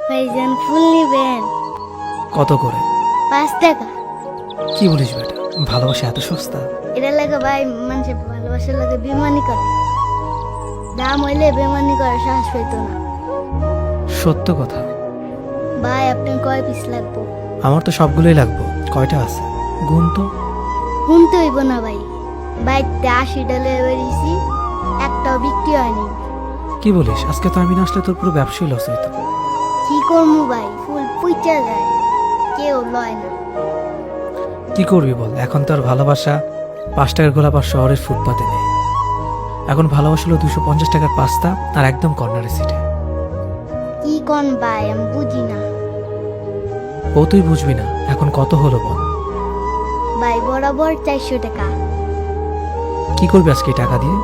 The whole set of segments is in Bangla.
ভাইজান ফুল নিবেন? কত করে? 5 টাকা। কি বলিস বেটা, ভালোবাসা এত সস্তা? এটা লাগে ভাই, মানুষের ভালোবাসার লাগে বেমানি করে। দাম হইলে বেমানি করে সাহস পাইতো না। সত্য কথা। ভাই আপনার কয় পিস লাগবো? আমার তো সবগুলোই লাগবে। কয়টা আছে গুণ তো। শুনতে হইব না ভাই, বাইতে 80 ডালে বেরিয়েছি, একটাও বিক্রি হয়নি। কি বলিস, আজকে তো আমি না আসলে তোর পুরো ব্যবসায় লস হইতো। কি করবো ভাই, ফুল পুইচা যায়, কেউ লয় না। কি করবি বল, এখন তো আর ভালোবাসা 5 টাকার গোলাপ আর শহরের ফুটপাতে নেই। এখন ভালোবাসা হলো 250 টাকার পাস্তা আর একদম কর্নারের সিটে। কি কোন ভাই, আমি বুঝি না। ও তুই বুঝবি না, এখন কত হলো বল। ভাই বরাবর 400 টাকা। কি করবি আজকে এই টাকা দিয়ে?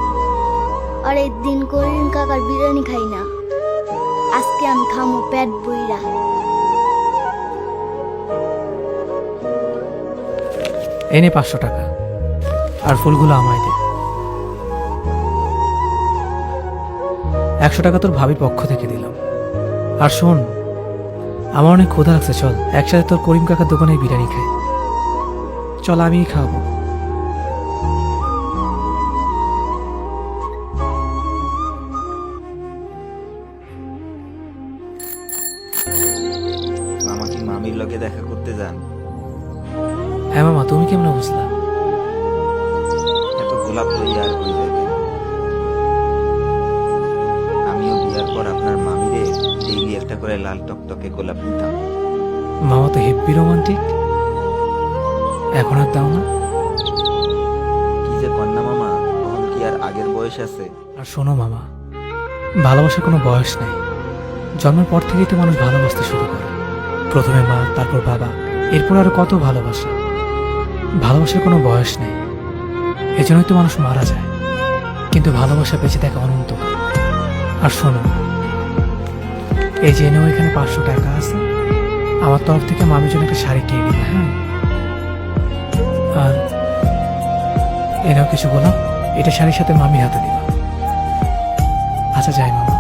আর একদিন করিম কাকার বিরিয়ানি খাই না, আজকে আমি খামো পেট বইরা। এনে 500 টাকা আর ফুলগুলো আমায় দে। 100 টাকা তোর ভাবির পক্ষ থেকে দিলাম। আর শোন, আমার অনেক ক্ষুধা লাগছে, চল একসাথে তোর করিম কাকার দোকানে বিরিয়ানি খাই। চল, আমিই খাবো। মামা কি মামির লগে দেখা করতে যান? হ্যাঁ মামা, তুমি কেমন বুঝলা? এত গোলাপ লইয়া আর কই যাবেন? আমিও বিয়ার পর আপনার মামিরে ডেইলি একটা করে লাল টকটকে গোলাপ দিতাম। মামা তো হেব্বি রোমান্টিক, এখন আর দাও না? কি যে কন্যা মামা, তখন কি আর আগের বয়স আছে? আর শোনো মামা, ভালোবাসার কোনো বয়স নেই। জন্মের পর থেকেই তো মানুষ ভালোবাসতে শুরু করে। প্রথমে মা, তারপর বাবা, এরপর আরো কত ভালোবাসা। ভালোবাসার কোনো বয়স নেই, এজন্যই তো মানুষ মারা যায়, কিন্তু ভালোবাসা বেঁচে থাকে অনন্তকাল। আর শোনো, এই যে এনেও এখানে 500 টাকা আছে, আমার তরফ থেকে মামির জন্য একটা শাড়ি কিনে দিবে। হ্যাঁ, আর এনেও কিছু গোলাপ, এটা শাড়ির সাথে মামির হাতে দিবা। আচ্ছা যাই মামা।